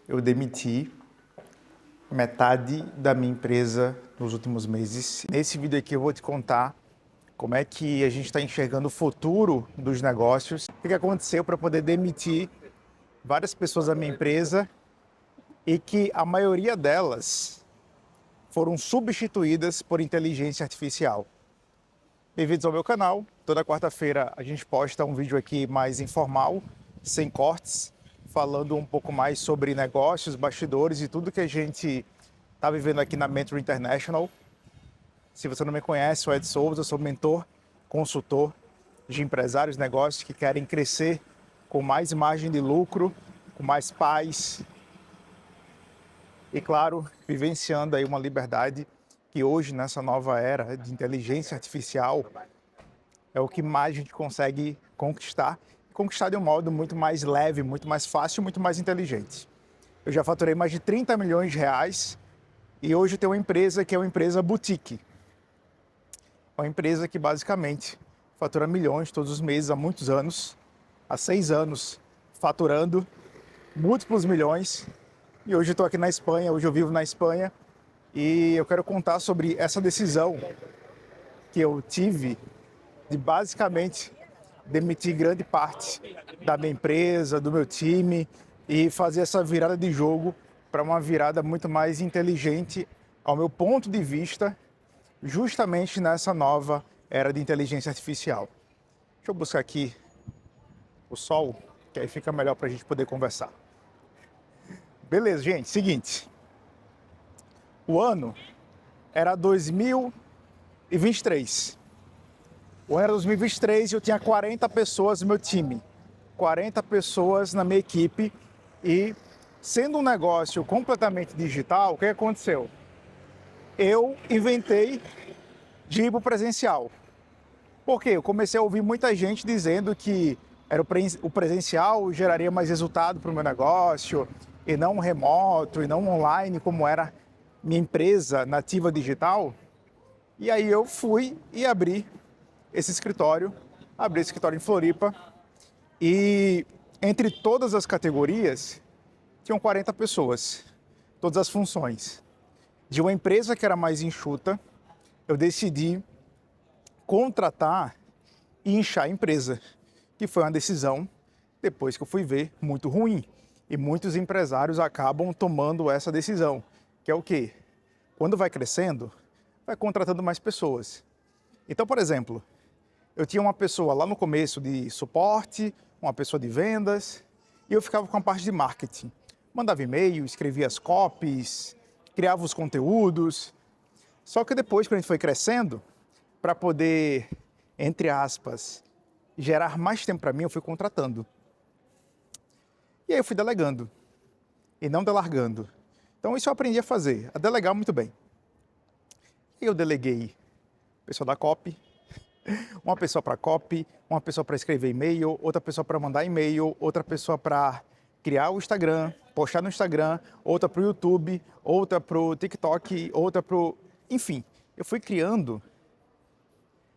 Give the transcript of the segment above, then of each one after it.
eu demiti metade da minha empresa nos últimos meses. Nesse vídeo aqui eu vou te contar como é que a gente está enxergando o futuro dos negócios, o que aconteceu para poder demitir várias pessoas da minha empresa e que a maioria delas foram substituídas por inteligência artificial. Bem-vindos ao meu canal. Toda quarta-feira a gente posta um vídeo aqui mais informal, sem cortes, falando um pouco mais sobre negócios, bastidores e tudo que a gente está vivendo aqui na Mentor International. Se você não me conhece, sou Ed Souza, sou mentor, consultor de empresários, negócios que querem crescer com mais margem de lucro, com mais paz e, claro, vivenciando aí uma liberdade que hoje, nessa nova era de inteligência artificial, é o que mais a gente consegue conquistar de um modo muito mais leve, muito mais fácil, muito mais inteligente. Eu já faturei mais de 30 milhões de reais e hoje eu tenho uma empresa que é uma empresa boutique. Uma empresa que basicamente fatura milhões todos os meses há muitos anos, há 6 anos, faturando múltiplos milhões. E hoje eu estou aqui na Espanha, hoje eu vivo na Espanha e eu quero contar sobre essa decisão que eu tive de basicamente demitir grande parte da minha empresa, do meu time e fazer essa virada de jogo para uma virada muito mais inteligente, ao meu ponto de vista, justamente nessa nova era de inteligência artificial. Deixa eu buscar aqui o sol, que aí fica melhor para a gente poder conversar. Beleza, gente, seguinte. O ano era 2023. O ano era 2023 e eu tinha 40 pessoas no meu time. 40 pessoas na minha equipe e, sendo um negócio completamente digital, o que aconteceu? Eu inventei de ir para o presencial. Por quê? Eu comecei a ouvir muita gente dizendo que o presencial geraria mais resultado para o meu negócio, e não remoto, e não online, como era minha empresa nativa digital. E aí eu fui e abri esse escritório em Floripa, e entre todas as categorias, tinham 40 pessoas, todas as funções. De uma empresa que era mais enxuta, eu decidi contratar e inchar a empresa, que foi uma decisão, depois que eu fui ver, muito ruim. E muitos empresários acabam tomando essa decisão, que é o quê? Quando vai crescendo, vai contratando mais pessoas. Então, por exemplo, eu tinha uma pessoa lá no começo de suporte, uma pessoa de vendas, e eu ficava com a parte de marketing. Mandava e-mail, escrevia as copies, criava os conteúdos. Só que depois, quando a gente foi crescendo, para poder, entre aspas, gerar mais tempo para mim, eu fui contratando. E aí eu fui delegando e não delargando. Então isso eu aprendi a fazer, a delegar muito bem. E eu deleguei pessoa da copy, uma pessoa para copy, uma pessoa para escrever e-mail, outra pessoa para mandar e-mail, outra pessoa para criar o Instagram, postar no Instagram, outra para o YouTube, outra para o TikTok, outra para o... Enfim, eu fui criando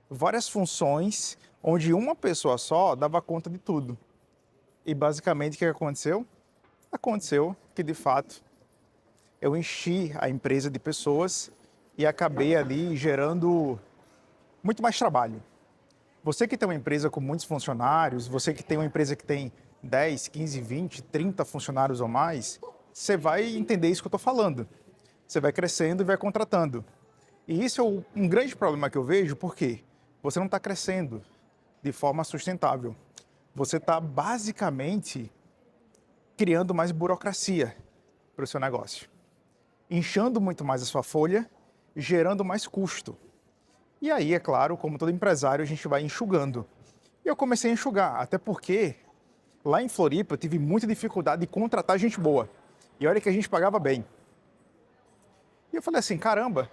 várias funções onde uma pessoa só dava conta de tudo. E basicamente o que aconteceu? Aconteceu que de fato eu enchi a empresa de pessoas e acabei ali gerando muito mais trabalho. Você que tem uma empresa com muitos funcionários, você que tem uma empresa que tem 10, 15, 20, 30 funcionários ou mais, você vai entender isso que eu estou falando. Você vai crescendo e vai contratando. E isso é um grande problema que eu vejo, porque você não está crescendo de forma sustentável. Você está basicamente criando mais burocracia para o seu negócio, inchando muito mais a sua folha, gerando mais custo. E aí, é claro, como todo empresário, a gente vai enxugando. E eu comecei a enxugar, até porque lá em Floripa eu tive muita dificuldade de contratar gente boa. E olha que a gente pagava bem. E eu falei assim, caramba,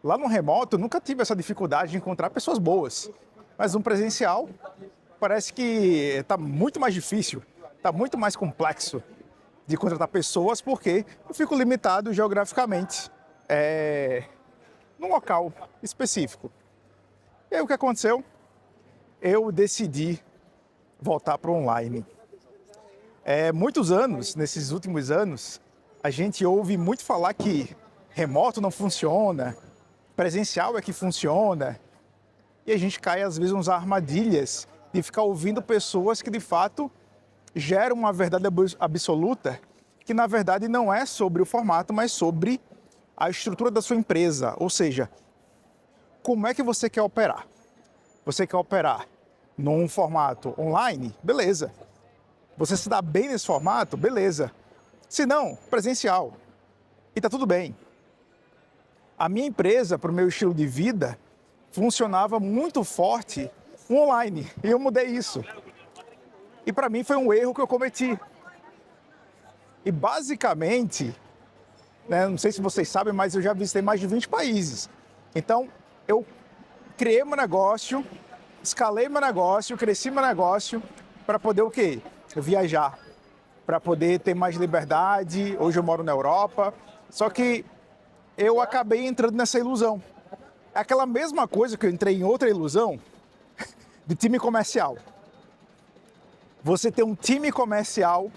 lá no remoto eu nunca tive essa dificuldade de encontrar pessoas boas. Mas no presencial parece que está muito mais difícil, está muito mais complexo de contratar pessoas, porque eu fico limitado geograficamente num local específico. E aí o que aconteceu? Eu decidi voltar para o online. Muitos anos, nesses últimos anos, a gente ouve muito falar que remoto não funciona, presencial é que funciona, e a gente cai às vezes nas armadilhas de ficar ouvindo pessoas que de fato geram uma verdade absoluta, que na verdade não é sobre o formato, mas sobre a estrutura da sua empresa, ou seja, como é que você quer operar? Você quer operar num formato online? Beleza. Você se dá bem nesse formato? Beleza. Se não, presencial. E tá tudo bem. A minha empresa, para o meu estilo de vida, funcionava muito forte online. E eu mudei isso. E para mim foi um erro que eu cometi. E basicamente, não sei se vocês sabem, mas eu já visitei mais de 20 países. Então, eu criei meu negócio, escalei meu negócio, cresci meu negócio para poder o quê? Viajar, para poder ter mais liberdade. Hoje eu moro na Europa, só que eu acabei entrando nessa ilusão. É aquela mesma coisa que eu entrei em outra ilusão de time comercial. Você tem um time comercial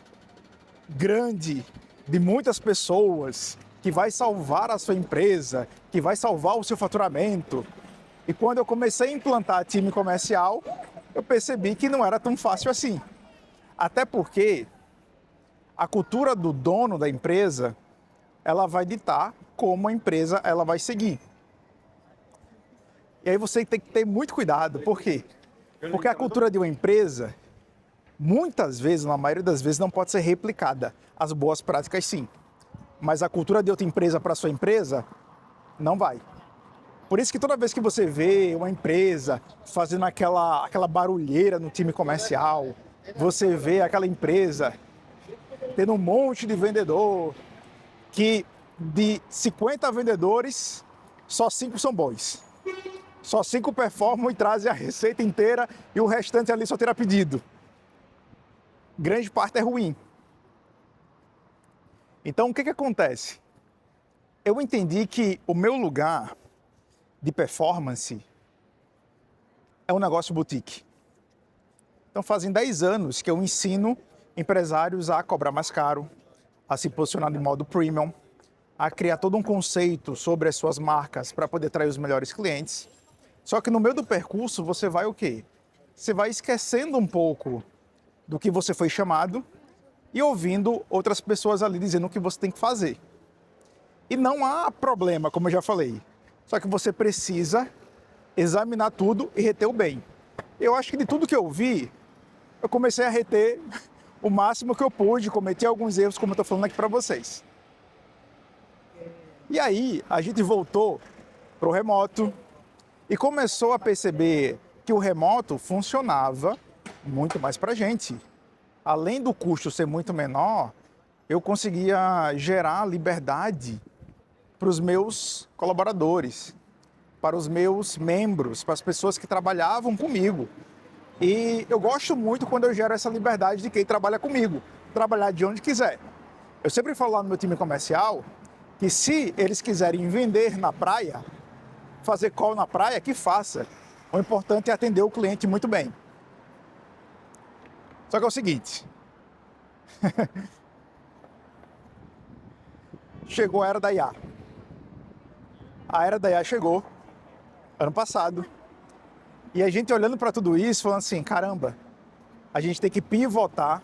grande, de muitas pessoas, que vai salvar a sua empresa, que vai salvar o seu faturamento. E quando eu comecei a implantar time comercial, eu percebi que não era tão fácil assim. Até porque a cultura do dono da empresa, ela vai ditar como a empresa ela vai seguir. E aí você tem que ter muito cuidado. Por quê? Porque a cultura de uma empresa, muitas vezes, na maioria das vezes, não pode ser replicada. As boas práticas, sim. Mas a cultura de outra empresa para a sua empresa, não vai. Por isso que toda vez que você vê uma empresa fazendo aquela barulheira no time comercial, você vê aquela empresa tendo um monte de vendedor, que de 50 vendedores, só 5 são bons. Só 5 performam e trazem a receita inteira e o restante ali só terá pedido. Grande parte é ruim. Então, o que acontece? Eu entendi que o meu lugar de performance é um negócio boutique. Então, fazem 10 anos que eu ensino empresários a cobrar mais caro, a se posicionar de modo premium, a criar todo um conceito sobre as suas marcas para poder atrair os melhores clientes. Só que no meio do percurso você vai o quê? Você vai esquecendo um pouco do que você foi chamado e ouvindo outras pessoas ali dizendo o que você tem que fazer. E não há problema, como eu já falei. Só que você precisa examinar tudo e reter o bem. Eu acho que de tudo que eu vi, eu comecei a reter o máximo que eu pude, cometi alguns erros, como eu estou falando aqui para vocês. E aí, a gente voltou para o remoto e começou a perceber que o remoto funcionava muito mais para a gente. Além do custo ser muito menor, eu conseguia gerar liberdade para os meus colaboradores, para os meus membros, para as pessoas que trabalhavam comigo. E eu gosto muito quando eu gero essa liberdade de quem trabalha comigo, trabalhar de onde quiser. Eu sempre falo lá no meu time comercial que se eles quiserem vender na praia, fazer call na praia, que faça. O importante é atender o cliente muito bem. Só que é o seguinte, chegou a era da IA. A era da IA chegou ano passado. E a gente olhando para tudo isso, falando assim, caramba, a gente tem que pivotar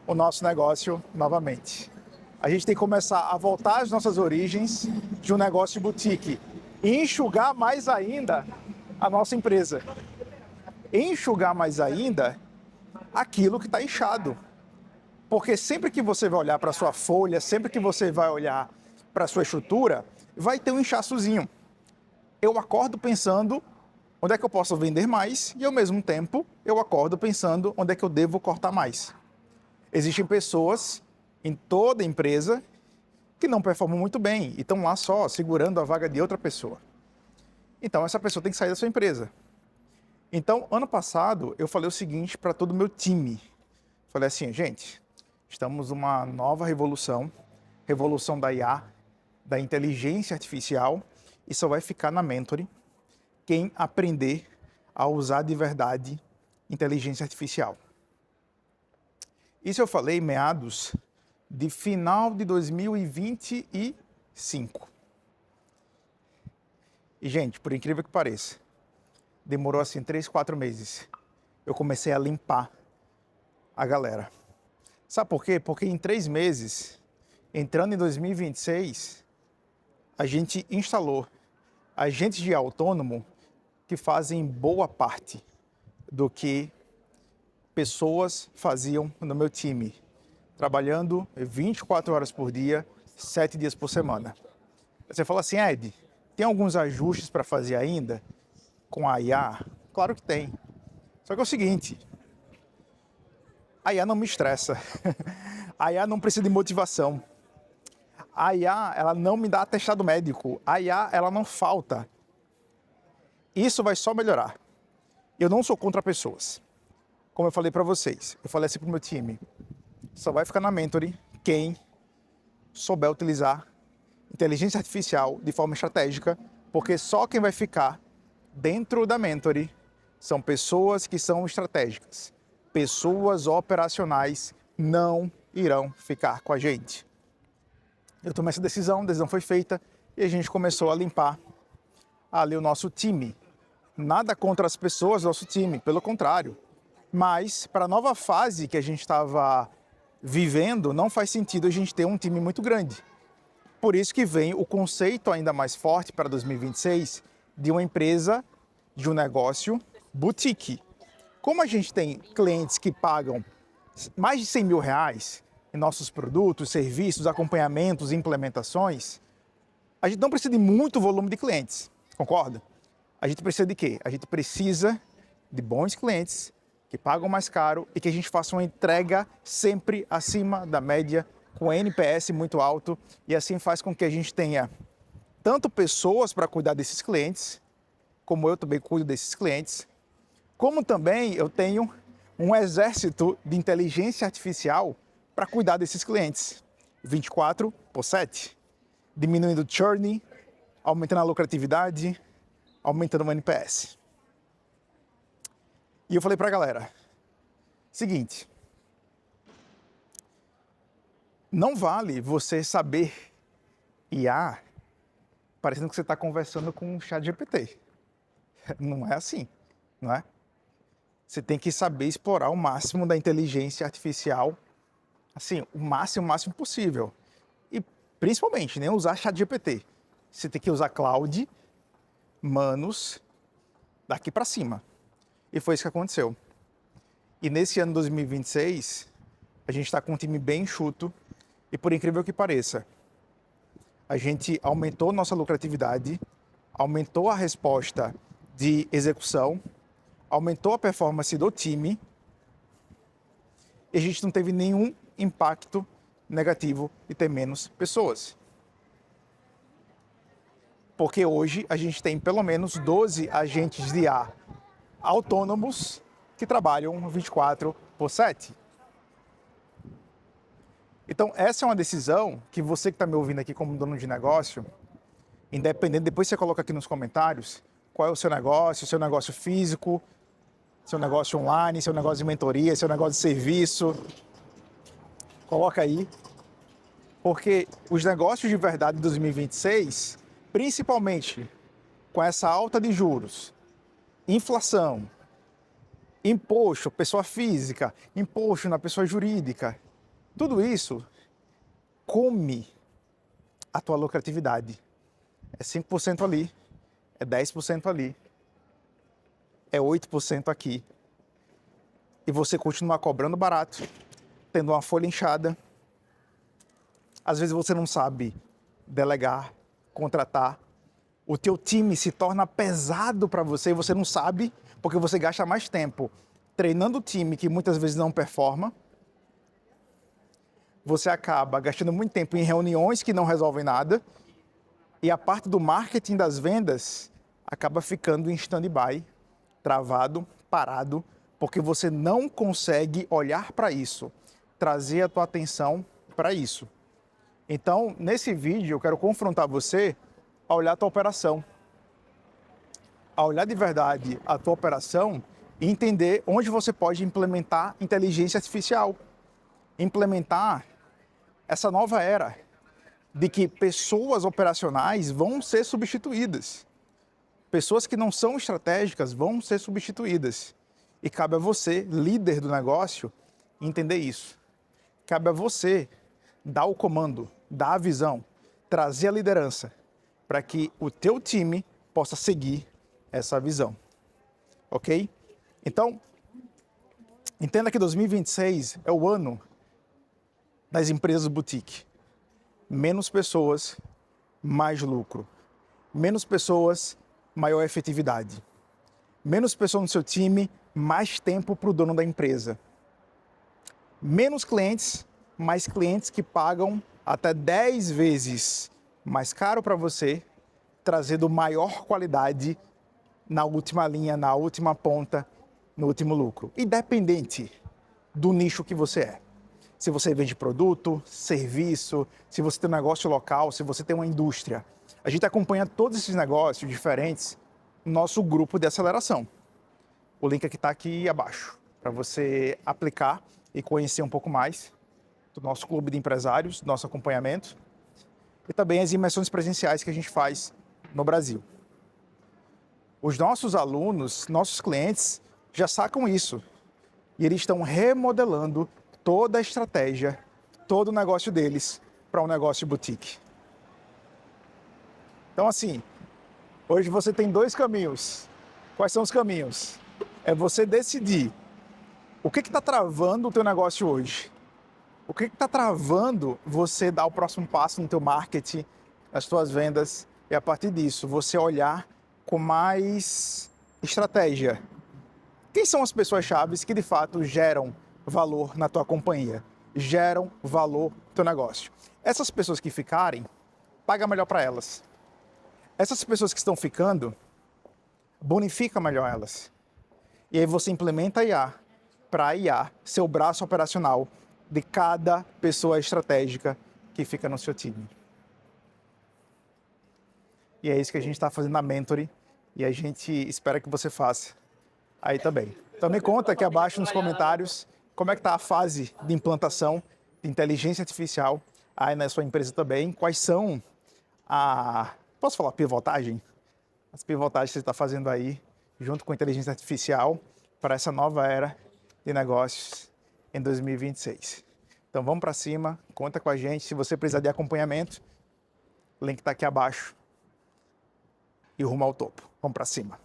o nosso negócio novamente. A gente tem que começar a voltar às nossas origens de um negócio boutique e enxugar mais ainda a nossa empresa. Enxugar mais ainda aquilo que está inchado. Porque sempre que você vai olhar para a sua folha, sempre que você vai olhar para a sua estrutura, vai ter um inchaçozinho. Eu acordo pensando onde é que eu posso vender mais e, ao mesmo tempo, eu acordo pensando onde é que eu devo cortar mais. Existem pessoas em toda empresa que não performam muito bem e estão lá só segurando a vaga de outra pessoa. Então, essa pessoa tem que sair da sua empresa. Então, ano passado, eu falei o seguinte para todo o meu time. Falei assim, gente, estamos numa nova revolução, revolução da IA, da inteligência artificial, e só vai ficar na Mentoring quem aprender a usar de verdade inteligência artificial. Isso eu falei em meados de final de 2025. E, gente, por incrível que pareça, demorou assim 3, 4 meses. Eu comecei a limpar a galera. Sabe por quê? Porque em 3 meses, entrando em 2026, a gente instalou agentes de autônomo que fazem boa parte do que pessoas faziam no meu time, trabalhando 24 horas por dia, 7 dias por semana. Você fala assim, Ed, tem alguns ajustes para fazer ainda com a IA? Claro que tem. Só que é o seguinte, a IA não me estressa. A IA não precisa de motivação. A IA, ela não me dá atestado médico. A IA, ela não falta. Isso vai só melhorar. Eu não sou contra pessoas. Como eu falei para vocês, eu falei assim pro meu time, só vai ficar na Mentory quem souber utilizar inteligência artificial de forma estratégica, porque só quem vai ficar dentro da Mentory são pessoas que são estratégicas. Pessoas operacionais não irão ficar com a gente. Eu tomei essa decisão, a decisão foi feita e a gente começou a limpar ali o nosso time. Nada contra as pessoas do nosso time, pelo contrário. Mas para a nova fase que a gente estava vivendo, não faz sentido a gente ter um time muito grande. Por isso que vem o conceito ainda mais forte para 2026 de uma empresa, de um negócio boutique. Como a gente tem clientes que pagam mais de 100 mil reais em nossos produtos, serviços, acompanhamentos, implementações, a gente não precisa de muito volume de clientes, concorda? A gente precisa de quê? A gente precisa de bons clientes que pagam mais caro e que a gente faça uma entrega sempre acima da média, com NPS muito alto, e assim faz com que a gente tenha tanto pessoas para cuidar desses clientes, como eu também cuido desses clientes, como também eu tenho um exército de inteligência artificial para cuidar desses clientes, 24/7, diminuindo o churn, aumentando a lucratividade, aumentando o NPS. E eu falei para a galera, seguinte, não vale você saber IA parecendo que você está conversando com um chat GPT. Não é assim, não é? Você tem que saber explorar o máximo da inteligência artificial, assim, o máximo possível. E principalmente, nem usar chat GPT. Você tem que usar cloud, Manus, daqui para cima. E foi isso que aconteceu. E nesse ano 2026, a gente está com um time bem enxuto e, por incrível que pareça, a gente aumentou nossa lucratividade, aumentou a resposta de execução, aumentou a performance do time e a gente não teve nenhum impacto negativo de ter menos pessoas. Porque hoje a gente tem pelo menos 12 agentes de IA autônomos que trabalham 24/7. Então, essa é uma decisão que você que está me ouvindo aqui como dono de negócio, independente, depois você coloca aqui nos comentários qual é o seu negócio físico, seu negócio online, seu negócio de mentoria, seu negócio de serviço. Coloca aí, porque os negócios de verdade de 2026, principalmente com essa alta de juros, inflação, imposto, pessoa física, imposto na pessoa jurídica, tudo isso come a tua lucratividade. É 5% ali, é 10% ali, é 8% aqui. E você continua cobrando barato, tendo uma folha inchada. Às vezes você não sabe delegar, contratar. O teu time se torna pesado para você e você não sabe, porque você gasta mais tempo treinando o time que muitas vezes não performa. Você acaba gastando muito tempo em reuniões que não resolvem nada. E a parte do marketing das vendas acaba ficando em stand-by, travado, parado, porque você não consegue olhar para isso, trazer a tua atenção para isso. Então, nesse vídeo, eu quero confrontar você a olhar a tua operação, a olhar de verdade a tua operação e entender onde você pode implementar inteligência artificial. implementar essa nova era de que pessoas operacionais vão ser substituídas. Pessoas que não são estratégicas vão ser substituídas. E cabe a você, líder do negócio, entender isso. Cabe a você dar o comando, dar a visão, trazer a liderança para que o teu time possa seguir essa visão. Ok? Então, entenda que 2026 é o ano das empresas boutique. Menos pessoas, mais lucro. Menos pessoas, maior efetividade. Menos pessoas no seu time, mais tempo para o dono da empresa. Menos clientes, mais clientes que pagam até 10 vezes mais caro para você, trazendo maior qualidade na última linha, na última ponta, no último lucro. Independente do nicho que você é. Se você vende produto, serviço, se você tem um negócio local, se você tem uma indústria. A gente acompanha todos esses negócios diferentes no nosso grupo de aceleração. O link aqui está aqui abaixo, para você aplicar e conhecer um pouco mais do nosso clube de empresários, do nosso acompanhamento e também as imersões presenciais que a gente faz no Brasil. Os nossos alunos, nossos clientes, já sacam isso e eles estão remodelando toda a estratégia, todo o negócio deles para um negócio boutique. Então, assim, hoje você tem 2 caminhos. Quais são os caminhos? É você decidir o que está travando o teu negócio hoje. O que está travando você dar o próximo passo no teu marketing, nas tuas vendas, e a partir disso você olhar com mais estratégia. Quem são as pessoas-chave que de fato geram valor na tua companhia, geram valor no teu negócio? Essas pessoas que ficarem, paga melhor para elas. Essas pessoas que estão ficando, bonifica melhor elas. E aí você implementa a IA para a IA ser o braço operacional de cada pessoa estratégica que fica no seu time. E é isso que a gente está fazendo na Mentory e a gente espera que você faça aí também. Então me conta aqui abaixo nos comentários como é que está a fase de implantação de inteligência artificial aí na sua empresa também. Quais são posso falar pivotagem? As pivotagens que você está fazendo aí junto com a inteligência artificial para essa nova era de negócios em 2026. Então vamos para cima, conta com a gente. Se você precisar de acompanhamento, o link está aqui abaixo e rumo ao topo. Vamos para cima.